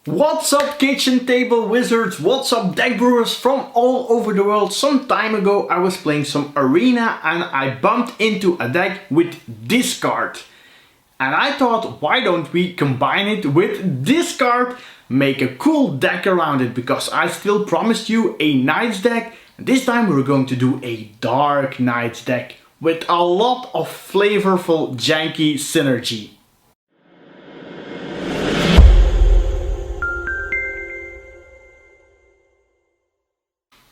What's up kitchen table wizards, what's up deck brewers from all over the world. Some time ago I was playing some arena and I bumped into a deck with this card. And I thought, why don't we combine it with this card, make a cool deck around it, because I still promised you a Knights deck. And this time we're going to do a Dark Knights deck with a lot of flavorful janky synergy.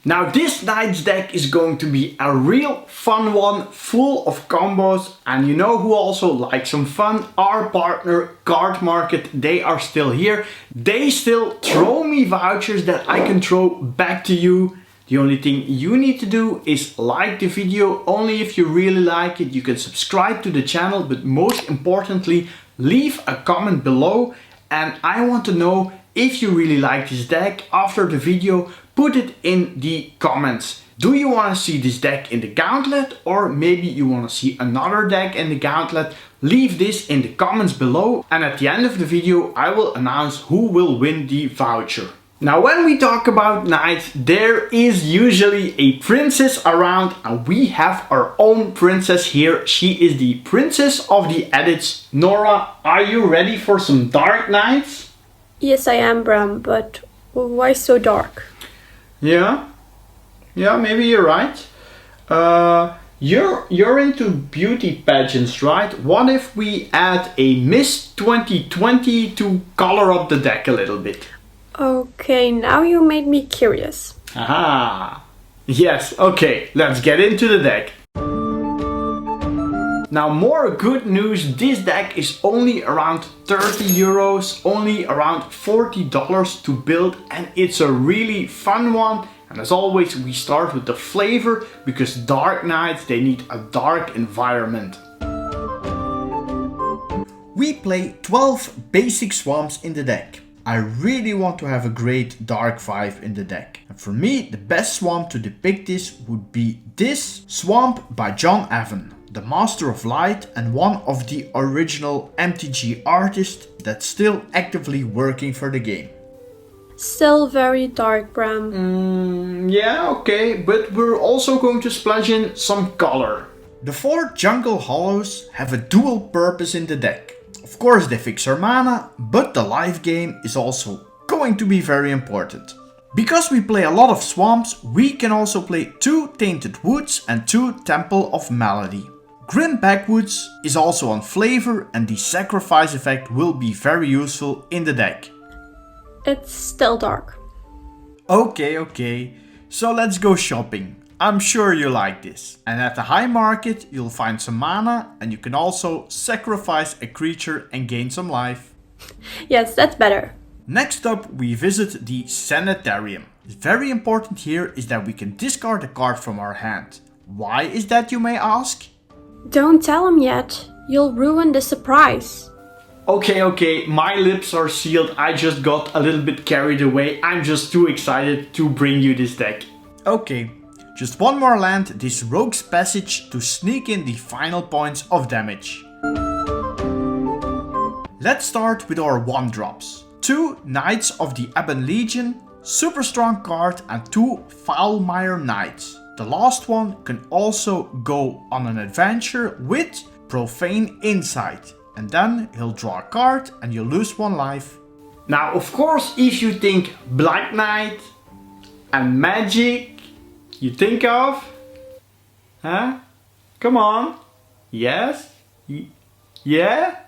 Now this Knights deck is going to be a real fun one, full of combos, and you know who also likes some fun? Our partner Cardmarket. They are still here. They still throw me vouchers that I can throw back to you. The only thing you need to do is like the video, only if you really like it. You can subscribe to the channel, but most importantly, leave a comment below, and I want to know if you really like this deck. After the video, put it in the comments. Do you want to see this deck in the gauntlet, or maybe you want to see another deck in the gauntlet? Leave this in the comments below, and at the end of the video I will announce who will win the voucher. Now when we talk about Knights, there is usually a princess around, and we have our own princess here. She is the princess of the edits. Nora, are you ready for some Dark Knights? Yes, I am, Bram, but why so dark? Yeah, maybe you're right. You're into beauty pageants, right? What if we add a Miss 2020 to color up the deck a little bit? Okay, now you made me curious. Aha! Yes, okay, let's get into the deck. Now more good news, this deck is only around 30 euros, only around $40 to build, and it's a really fun one. And as always, we start with the flavor, because Dark Knights, they need a dark environment. We play 12 basic swamps in the deck. I really want to have a great dark vibe in the deck. And for me, the best swamp to depict this would be this swamp by John Evan, the Master of Light and one of the original MTG artists that's still actively working for the game. Still very dark, Bram. Yeah, okay, but we're also going to splash in some color. The 4 Jungle Hollows have a dual purpose in the deck. Of course they fix our mana, but the life gain is also going to be very important. Because we play a lot of swamps, we can also play 2 Tainted Woods and 2 Temple of Melody. Grim Backwoods is also on flavor, and the sacrifice effect will be very useful in the deck. It's still dark. Okay, so let's go shopping. I'm sure you like this. And at the high market you'll find some mana, and you can also sacrifice a creature and gain some life. Yes, that's better. Next up we visit the Sanitarium. Very important here is that we can discard a card from our hand. Why is that, you may ask? Don't tell him yet. You'll ruin the surprise. Okay, my lips are sealed. I just got a little bit carried away. I'm just too excited to bring you this deck. Okay, just one more land, this Rogue's Passage, to sneak in the final points of damage. Let's start with our 1-drops. 2 Knights of the Ebon Legion, super strong card, and 2 Foulmire Knights. The last one can also go on an adventure with Profane Insight, and then he'll draw a card and you lose 1 life. Now of course, if you think Black Knight and magic, you think of... Huh? Come on. Yes? Yeah?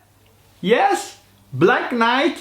Yes? Black Knight?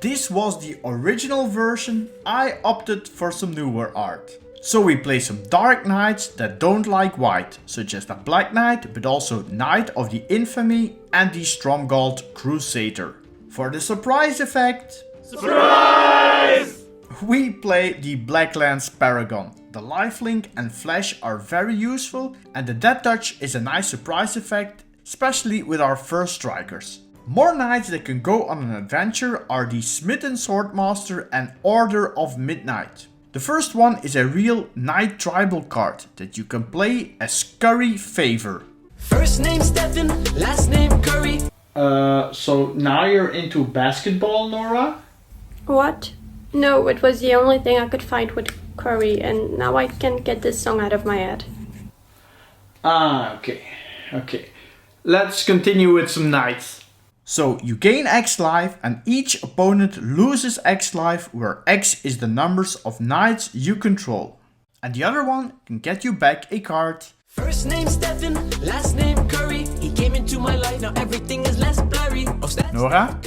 This was the original version. I opted for some newer art. So we play some Dark Knights that don't like white, such as the Black Knight, but also Knight of the Infamy and the Stromgald Crusader. For the surprise effect... Surprise! We play the Blacklands Paragon. The lifelink and flash are very useful, and the Death Touch is a nice surprise effect, especially with our first strikers. More knights that can go on an adventure are the Smitten Swordmaster and Order of Midnight. The first one is a real Knight Tribal card that you can play as Curry Favor. First name Stephen, last name Curry. So now you're into basketball, Nora? What? No, it was the only thing I could find with curry, and now I can't get this song out of my head. Ah, okay. Let's continue with some knights. So you gain X life and each opponent loses X life, where X is the numbers of knights you control. And the other one can get you back a card. First name Stefan, last name Curry. He came into my life, now everything is less blurry. Nora,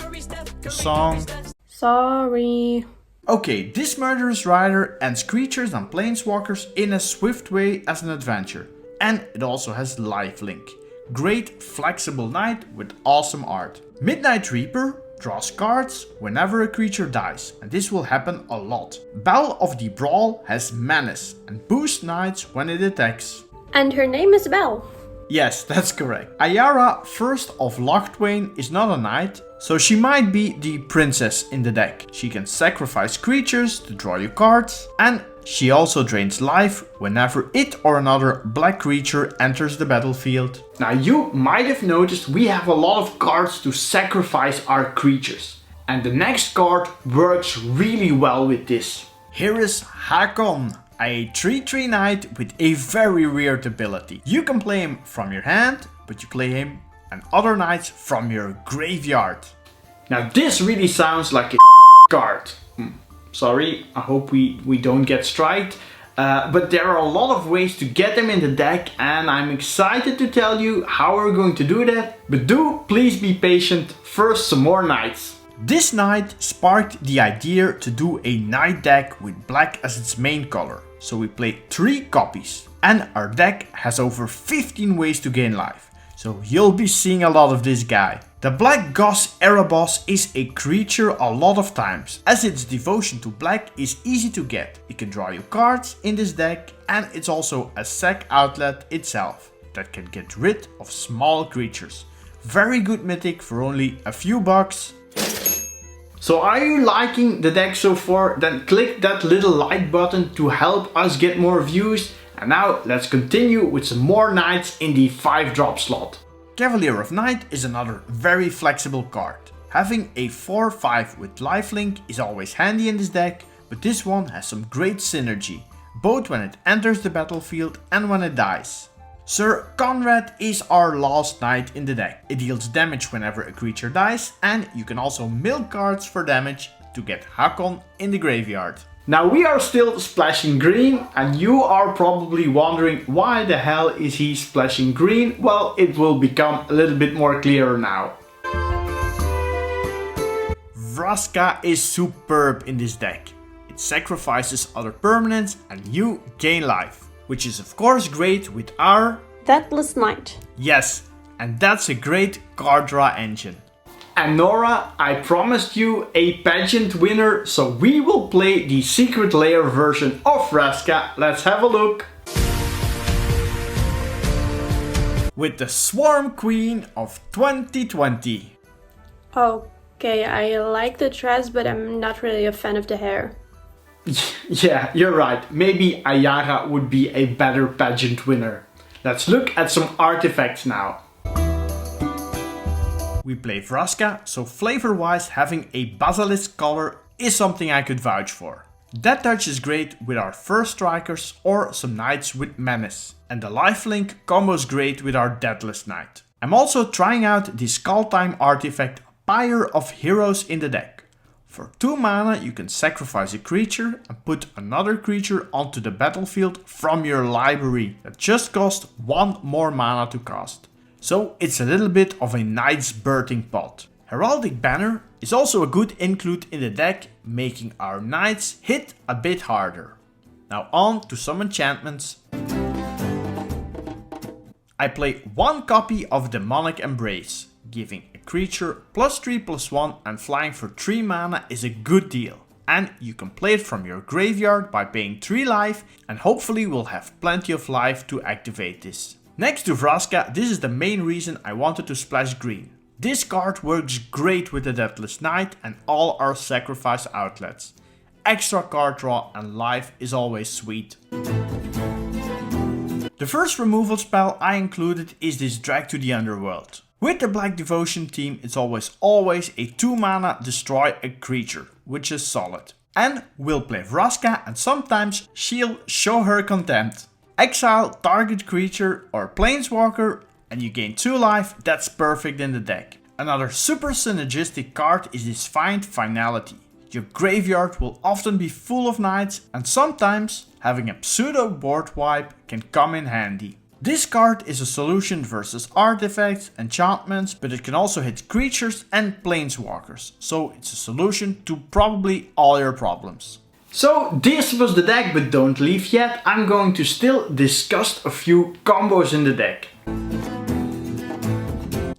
the song. Sorry. Okay, this murderous rider ends creatures and planeswalkers in a swift way as an adventure. And it also has lifelink. Great flexible knight with awesome art. Midnight Reaper draws cards whenever a creature dies, and this will happen a lot. Belle of the Brawl has menace and boosts knights when it attacks. And her name is Belle. Yes, that's correct. Ayara, first of Locthwain, is not a knight, so she might be the princess in the deck. She can sacrifice creatures to draw you cards, and she also drains life whenever it or another black creature enters the battlefield. Now you might have noticed we have a lot of cards to sacrifice our creatures. And the next card works really well with this. Here is Haakon, a 3/3 knight with a very weird ability. You can play him from your hand, but you play him and other knights from your graveyard. Now this really sounds like a card. Sorry, I hope we don't get striked. But there are a lot of ways to get them in the deck, and I'm excited to tell you how we're going to do that. But do please be patient, first some more knights. This knight sparked the idea to do a knight deck with black as its main color. So we played 3 copies, and our deck has over 15 ways to gain life. So you'll be seeing a lot of this guy. The Black Goss Erebos is a creature a lot of times, as its devotion to black is easy to get. It can draw you cards in this deck, and it's also a sack outlet itself that can get rid of small creatures. Very good mythic for only a few bucks. So are you liking the deck so far? Then click that little like button to help us get more views. And now let's continue with some more knights in the 5-drop slot. Cavalier of Night is another very flexible card. Having a 4/5 with lifelink is always handy in this deck, but this one has some great synergy, both when it enters the battlefield and when it dies. Sir Conrad is our last knight in the deck. It deals damage whenever a creature dies, and you can also mill cards for damage to get Haakon in the graveyard. Now we are still splashing green, and you are probably wondering why the hell is he splashing green? Well, it will become a little bit more clearer now. Vraska is superb in this deck. It sacrifices other permanents and you gain life, which is of course great with our Deathless Knight. Yes, and that's a great card draw engine. And Nora, I promised you a pageant winner, so we will play the Secret Lair version of Vraska. Let's have a look. With the Swarm Queen of 2020. Okay, I like the dress, but I'm not really a fan of the hair. Yeah, you're right. Maybe Ayara would be a better pageant winner. Let's look at some artifacts now. We play Vraska, so flavor-wise having a basilisk color is something I could vouch for. That touch is great with our first strikers or some knights with menace. And the lifelink combos great with our Deathless Knight. I'm also trying out the Skull Time artifact Pyre of Heroes in the deck. For 2 mana you can sacrifice a creature and put another creature onto the battlefield from your library that just costs 1 more mana to cast. So it's a little bit of a knight's birthing pot. Heraldic Banner is also a good include in the deck, making our knights hit a bit harder. Now on to some enchantments. I play 1 copy of Demonic Embrace. Giving a creature +3/+1 and flying for 3 mana is a good deal. And you can play it from your graveyard by paying 3 life, and hopefully we'll have plenty of life to activate this. Next to Vraska, this is the main reason I wanted to splash green. This card works great with the Deathless Knight and all our sacrifice outlets. Extra card draw and life is always sweet. The first removal spell I included is this Drag to the Underworld. With the Black Devotion team, it's always a 2 mana destroy a creature, which is solid. And we'll play Vraska and sometimes she'll show her contempt. Exile target creature or planeswalker and you gain 2 life, that's perfect in the deck. Another super synergistic card is this Find Finality. Your graveyard will often be full of knights and sometimes having a pseudo board wipe can come in handy. This card is a solution versus artifacts, enchantments, but it can also hit creatures and planeswalkers, so it's a solution to probably all your problems. So this was the deck, but don't leave yet, I'm going to still discuss a few combos in the deck.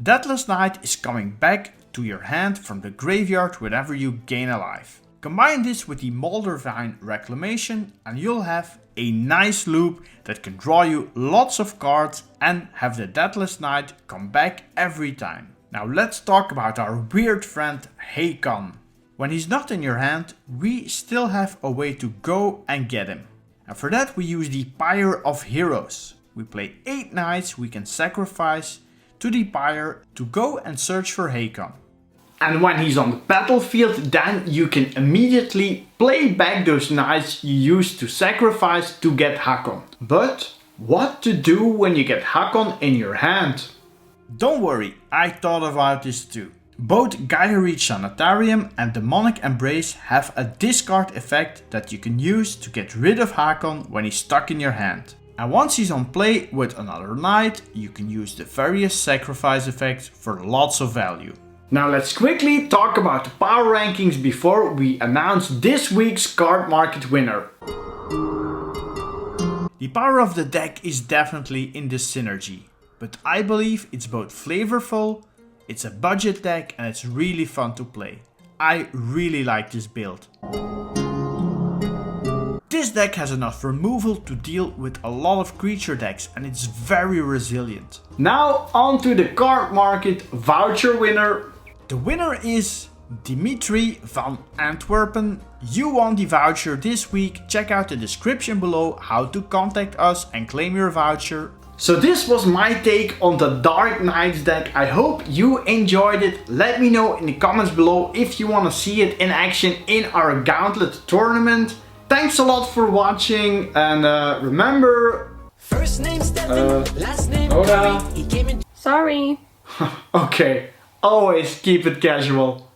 Deathless Knight is coming back to your hand from the graveyard whenever you gain a life. Combine this with the Moldervine Reclamation and you'll have a nice loop that can draw you lots of cards and have the Deathless Knight come back every time. Now let's talk about our weird friend Haakon. When he's not in your hand, we still have a way to go and get him. And for that we use the Pyre of Heroes. We play 8 knights we can sacrifice to the Pyre to go and search for Haakon. And when he's on the battlefield, then you can immediately play back those knights you used to sacrifice to get Haakon. But what to do when you get Haakon in your hand? Don't worry, I thought about this too. Both Gaia Reach Sanitarium and Demonic Embrace have a discard effect that you can use to get rid of Haakon when he's stuck in your hand. And once he's on play with another knight, you can use the various sacrifice effects for lots of value. Now let's quickly talk about the power rankings before we announce this week's card market winner. The power of the deck is definitely in the synergy, but I believe it's both flavorful, it's a budget deck and it's really fun to play. I really like this build. This deck has enough removal to deal with a lot of creature decks and it's very resilient. Now on to the card market voucher winner. The winner is Dimitri van Antwerpen. You won the voucher this week. Check out the description below how to contact us and claim your voucher. So this was my take on the Dark Knights deck. I hope you enjoyed it. Let me know in the comments below if you want to see it in action in our Gauntlet tournament. Thanks a lot for watching and remember... First name Stefan, last name Curry. He came in. Sorry. Okay, always keep it casual.